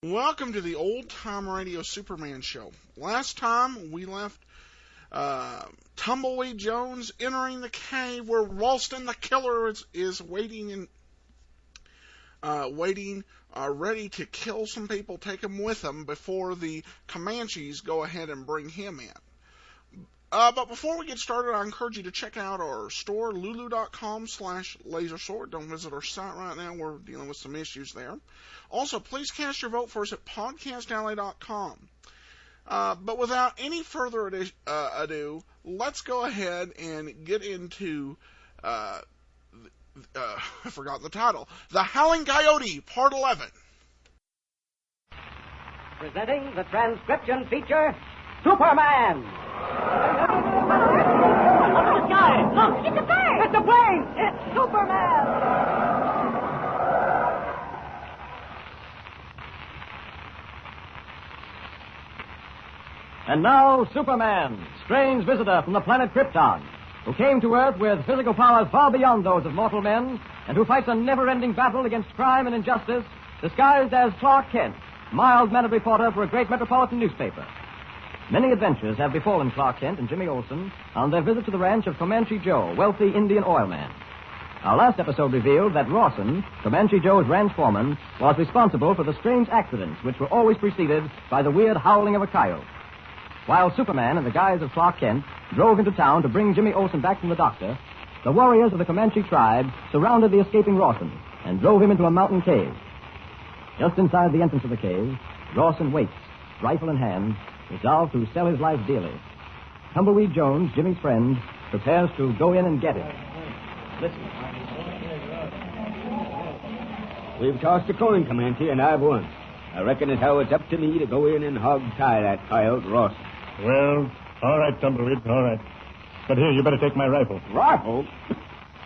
Welcome to the Old Time Radio Superman Show. Last time we left Tumbleweed Jones entering the cave where Ralston the killer is waiting ready to kill some people, take them with him before the Comanches go ahead and bring him in. But before we get started, I encourage you to check out our store, lulu.com/lasersword. Don't visit our site right now. We're dealing with some issues there. Also, please cast your vote for us at podcastalley.com. But without any further ado, let's go ahead and get into, I've forgotten the title, The Howling Coyote, Part 11. Presenting the transcription feature, Superman! Look at the sky! Look! It's a bird! It's a plane! It's Superman! And now, Superman, strange visitor from the planet Krypton, who came to Earth with physical powers far beyond those of mortal men, and who fights a never-ending battle against crime and injustice, disguised as Clark Kent, mild-mannered reporter for a great metropolitan newspaper. Many adventures have befallen Clark Kent and Jimmy Olsen on their visit to the ranch of Comanche Joe, wealthy Indian oil man. Our last episode revealed that Ralston, Comanche Joe's ranch foreman, was responsible for the strange accidents which were always preceded by the weird howling of a coyote. While Superman, in the guise of Clark Kent, drove into town to bring Jimmy Olsen back from the doctor, the warriors of the Comanche tribe surrounded the escaping Ralston and drove him into a mountain cave. Just inside the entrance of the cave, Ralston waits, rifle in hand, resolved to sell his life dearly. Tumbleweed Jones, Jimmy's friend, prepares to go in and get him. Listen. We've tossed a coin, Comanche, and I've won. I reckon as how it's up to me to go in and hog-tie that coyote Ralston. Well, all right, Tumbleweed, all right. But here, you better take my rifle. Rifle?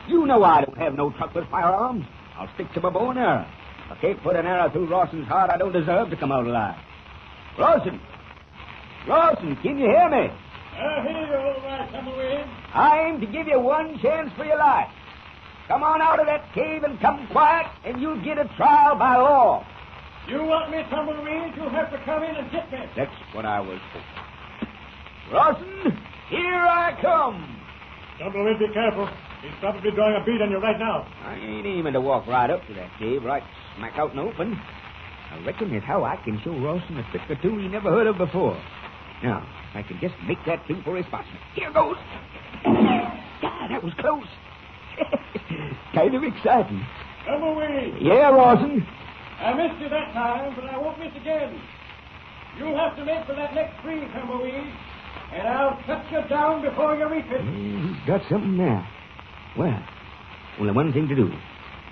You know I don't have no truck with firearms. I'll stick to my bow and arrow. I can't put an arrow through Ralston's heart. I don't deserve to come out alive. Ralston! Ralston, can you hear me? I hear you, all right, Tumbleweed. I aim to give you one chance for your life. Come on out of that cave and come quiet, and you'll get a trial by law. You want me, Tumbleweed? You'll have to come in and get me. That's what I was for. Ralston, here I come. Tumbleweed, be careful. He's probably drawing a bead on you right now. I ain't aiming to walk right up to that cave, right smack out in the open. I reckon that's how I can show Ralston a trick or two he never heard of before. Now, if I can just make that thing for his spot. Here goes. God, that was close. Kind of exciting. Tumbleweed! Yeah, Ralston? I missed you that time, but I won't miss again. You'll have to make for that next tree, Tumbleweed, and I'll cut you down before you reach it. He's got something there. Well, only one thing to do.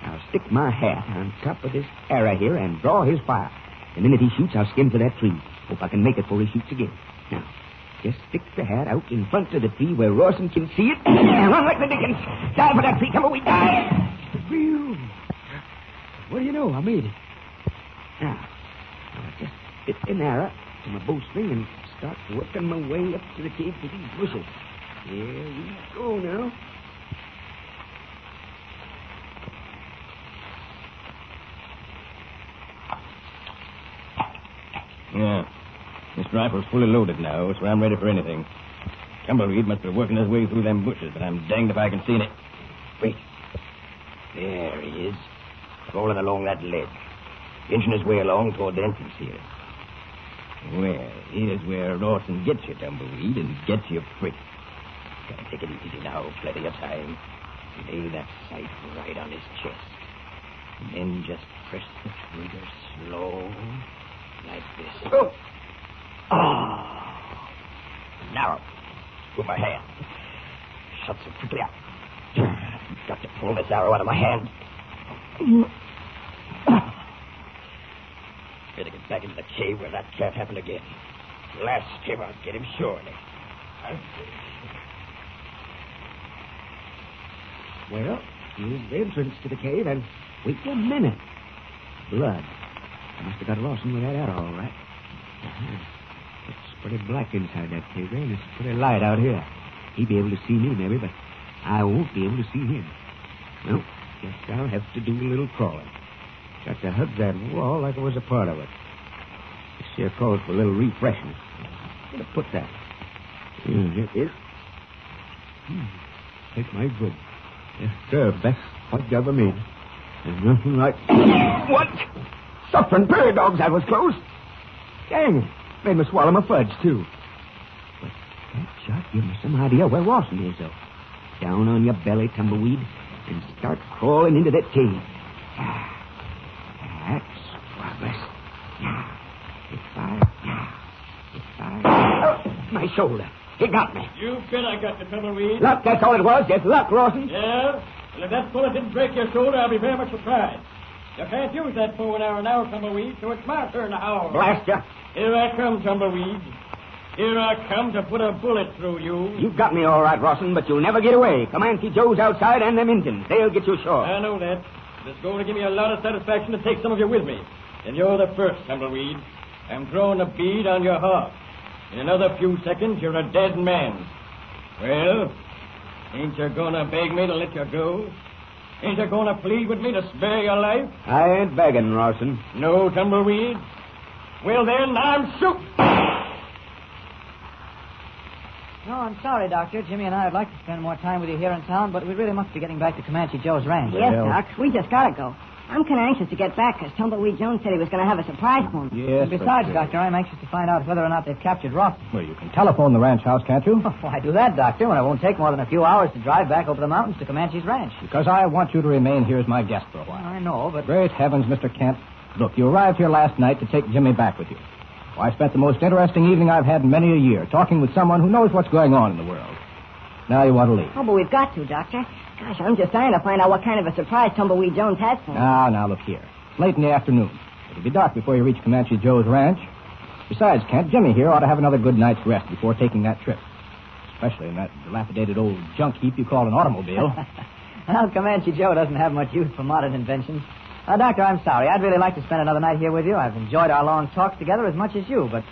I'll stick my hat on top of this arrow here and draw his fire. The minute he shoots, I'll skin for that tree. Hope I can make it before he shoots again. Now, just stick the hat out in front of the tree where Ralston can see it. Run like the dickens. Dive for that tree, Tumbleweed. Dive! What do you know? I made it. Now, I'll just fit an arrow to my bowstring and start working my way up to the cave to these bushes. Here we go now. Yeah. This rifle's fully loaded now, so I'm ready for anything. Tumbleweed must be working his way through them bushes, but I'm danged if I can see it. Wait. There he is, crawling along that ledge, inching his way along toward the entrance here. Well, here's where Ralston gets you, Tumbleweed, and gets you free. Gotta take it easy now, plenty of time. Lay that sight right on his chest. And then just press the trigger slow, like this. Oh! Narrow. With my hand. Shut so quickly up. Got to pull this arrow out of my hand. Better get back into the cave where that can't happen again. Last him, I'll get him surely. Well, here's the entrance to the cave, and wait a minute. Blood. I must have got Ralston with that arrow, all right. It's pretty black inside that cave, and it's pretty light out here. He'd be able to see me, maybe, but I won't be able to see him. Well, guess I'll have to do a little crawling. Got to hug that wall like I was a part of it. here calls for a little refreshing. Where to put that? Here it is. Take my good. Yes, sir. Best fudge I ever made. There's nothing like... What? Suffering prairie dogs, that was close. Dang it. Made me swallow my fudge, too. But that shot gave me some idea where Ralston is, though. Down on your belly, Tumbleweed, and start crawling into that cave. That's progress. It's fire. Oh, my shoulder. It got me. You bet I got the Tumbleweed. Luck, that's all it was. Just luck, Ralston. Yeah? Well, if that bullet didn't break your shoulder, I'll be very much surprised. You can't use that bow and arrow now, Tumbleweed, so it's my turn to howl. Blast you. Here I come, Tumbleweed. Here I come to put a bullet through you. You've got me all right, Ralston, but you'll never get away. Comanche Joe's outside and them Indians. They'll get you sure. I know that. It's going to give me a lot of satisfaction to take some of you with me. And you're the first, Tumbleweed. I'm throwing a bead on your heart. In another few seconds, you're a dead man. Well, ain't you going to beg me to let you go? Ain't you going to plead with me to spare your life? I ain't begging, Ralston. No, Tumbleweed? Well, then, I'm shooting. No, I'm sorry, Doctor. Jimmy and I would like to spend more time with you here in town, but we really must be getting back to Comanche Joe's ranch. Yes, Doc. We just gotta go. I'm kind of anxious to get back because Tumbleweed Jones said he was going to have a surprise for me. Yes, And besides, Doctor, I'm anxious to find out whether or not they've captured Ralston. Well, you can telephone the ranch house, can't you? Why do that, Doctor, when it won't take more than a few hours to drive back over the mountains to Comanche's ranch? Because I want you to remain here as my guest for a while. I know, but... Great heavens, Mr. Kent. Look, you arrived here last night to take Jimmy back with you. Well, I spent the most interesting evening I've had in many a year, talking with someone who knows what's going on in the world. Now you want to leave. Oh, but we've got to, Doctor. Gosh, I'm just dying to find out what kind of a surprise Tumbleweed Jones has for me. Now, look here. It's late in the afternoon. It'll be dark before you reach Comanche Joe's ranch. Besides, Kent, Jimmy here ought to have another good night's rest before taking that trip. Especially in that dilapidated old junk heap you call an automobile. Well, Comanche Joe doesn't have much use for modern inventions. Doctor, I'm sorry. I'd really like to spend another night here with you. I've enjoyed our long talks together as much as you, but...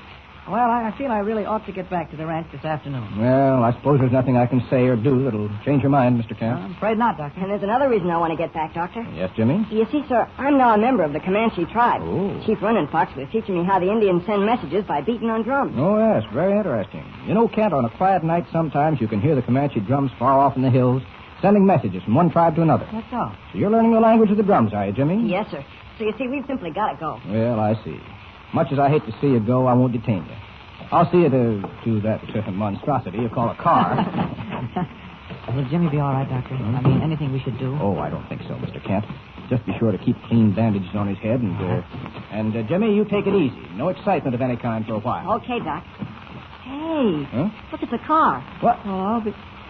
Well, I feel I really ought to get back to the ranch this afternoon. Well, I suppose there's nothing I can say or do that'll change your mind, Mr. Kent. I'm afraid not, Doctor. And there's another reason I want to get back, Doctor. Yes, Jimmy? You see, sir, I'm now a member of the Comanche tribe. Oh. Chief Running Fox was teaching me how the Indians send messages by beating on drums. Oh, yes, very interesting. You know, Kent, on a quiet night sometimes you can hear the Comanche drums far off in the hills, sending messages from one tribe to another. That's all. So you're learning the language of the drums, are you, Jimmy? Yes, sir. So you see, we've simply got to go. Well, I see. Much as I hate to see you go, I won't detain you. I'll see you to that monstrosity you call a car. Will Jimmy be all right, Doctor? I mean, anything we should do? Oh, I don't think so, Mr. Kent. Just be sure to keep clean bandages on his head and Jimmy, you take it easy. No excitement of any kind for a while. Okay, Doc. Hey, Huh? look at the car. What? Oh,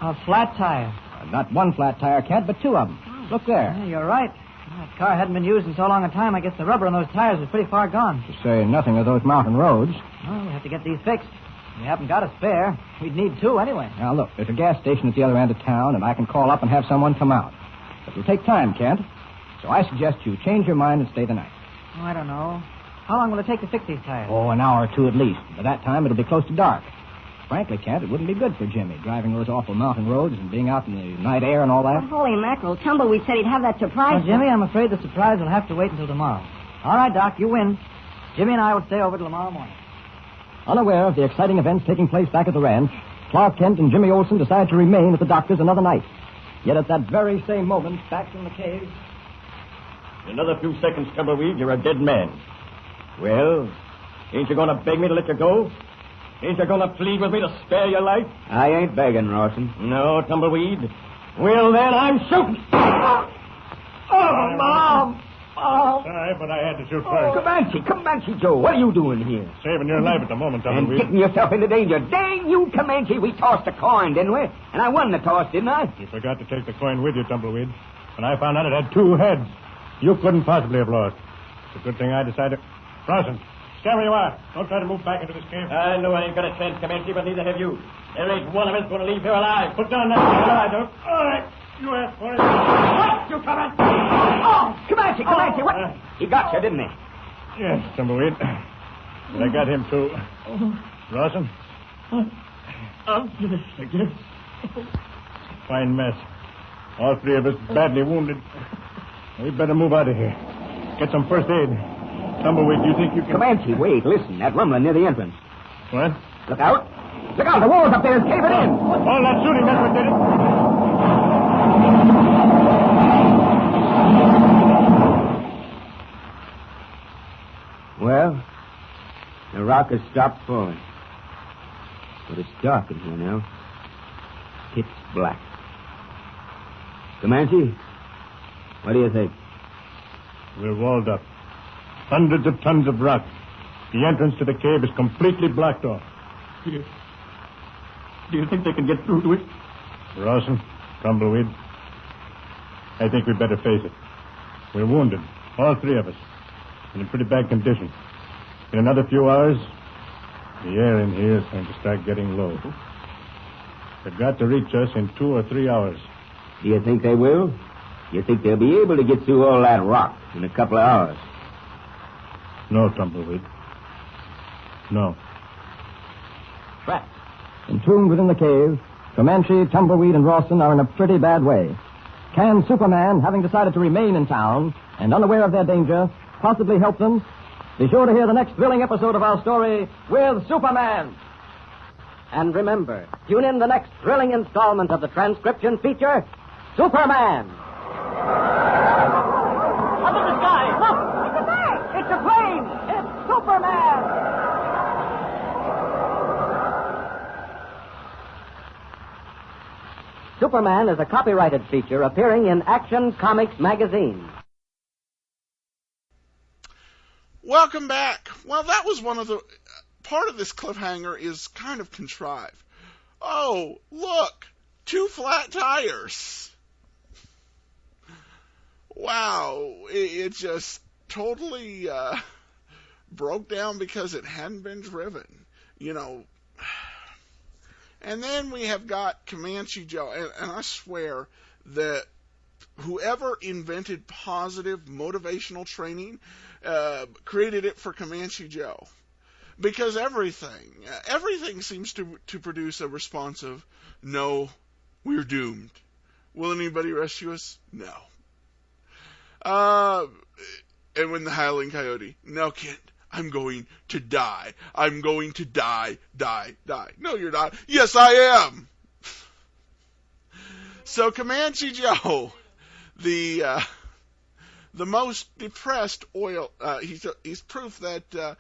a flat tire. Not one flat tire, Kent, but two of them. Look there. Yeah, you're right. That car hadn't been used in so long a time, I guess the rubber on those tires was pretty far gone. To say nothing of those mountain roads. Well, we have to get these fixed. We haven't got a spare. We'd need two anyway. Now, look, there's a gas station at the other end of town, and I can call up and have someone come out. But it'll take time, Kent. So I suggest you change your mind and stay the night. Oh, I don't know. How long will it take to fix these tires? Oh, an hour or two at least. By that time, it'll be close to dark. Frankly, Kent, it wouldn't be good for Jimmy, driving those awful mountain roads and being out in the night air and all that. Holy mackerel, Tumbleweed said he'd have that surprise. Well, Jimmy, I'm afraid the surprise will have to wait until tomorrow. All right, Doc, you win. Jimmy and I will stay over till tomorrow morning. Unaware of the exciting events taking place back at the ranch, Clark Kent and Jimmy Olsen decide to remain at the doctor's another night. Yet at that very same moment, back in the cave... In another few seconds, Tumbleweed, you're a dead man. Well, ain't you going to beg me to let you go? Ain't you going to plead with me to spare your life? I ain't begging, Ralston. No, Tumbleweed. Well, then, I'm shooting. Oh, Mom! Oh. Sorry, but I had to shoot first. Comanche Joe, what are you doing here? Saving your life at the moment, And Tumbleweed. getting yourself into danger. Dang you, Comanche, we tossed a coin, didn't we? And I won the toss, didn't I? You forgot to take the coin with you, Tumbleweed. When I found out it had two heads, you couldn't possibly have lost. It's a good thing I decided. Ralston, stand where you are. Don't try to move back into this cave. I know I ain't got a chance, Comanche, but neither have you. There ain't one of us going to leave here alive. Put down that gun. I don't. All right. You asked for it. What? You coming? Oh, Comanche, what? He got you, didn't he? Yes, Tumbleweed. But I got him, too. Ralston? I'm finished, I guess. Fine mess. All three of us badly wounded. We'd better move out of here. Get some first aid. Tumbleweed, do you think you can... Comanche, wait, listen. That rumbling near the entrance. What? Look out. Look out, the walls up there is caving in. All that shooting, that's what did it. Well, the rock has stopped falling. But it's dark in here now. Pitch black. Comanche, what do you think? We're walled up. Hundreds of tons of rock. The entrance to the cave is completely blocked off. Do you think they can get through to it? Ralston, Tumbleweed, I think we'd better face it. We're wounded, all three of us, in a pretty bad condition. In another few hours, the air in here is going to start getting low. They've got to reach us in 2 or 3 hours. Do you think they will? You think they'll be able to get through all that rock in a couple of hours? No, Tumbleweed. No. Trapped. Entombed within the cave, Comanche, Tumbleweed, and Ralston are in a pretty bad way. Can Superman, having decided to remain in town and unaware of their danger, possibly help them? Be sure to hear the next thrilling episode of our story with Superman. And remember, tune in the next thrilling installment of the transcription feature, Superman. Up in the sky, look! It's a bird! It's a plane! It's Superman! Superman is a copyrighted feature appearing in Action Comics magazine. Welcome back. Well, that was one of the... part of this cliffhanger is kind of contrived. Oh, look! 2 flat tires. Wow. It just totally broke down because it hadn't been driven. You know... And then we have got Comanche Joe, and I swear that whoever invented positive motivational training created it for Comanche Joe. Because everything seems to produce a response of, no, we're doomed. Will anybody rescue us? No. And when the Howling Coyote, no, kid, I'm going to die. I'm going to die. No, you're not. Yes, I am. So Comanche Joe, the most depressed oil, he's proof that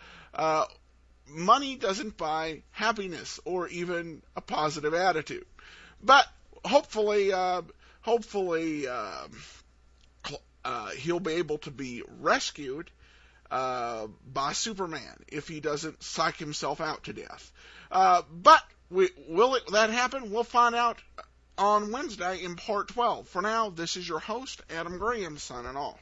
money doesn't buy happiness or even a positive attitude. But hopefully he'll be able to be rescued by Superman if he doesn't psych himself out to death. But will that happen? We'll find out on Wednesday in Part 12. For now, this is your host, Adam Graham, signing off.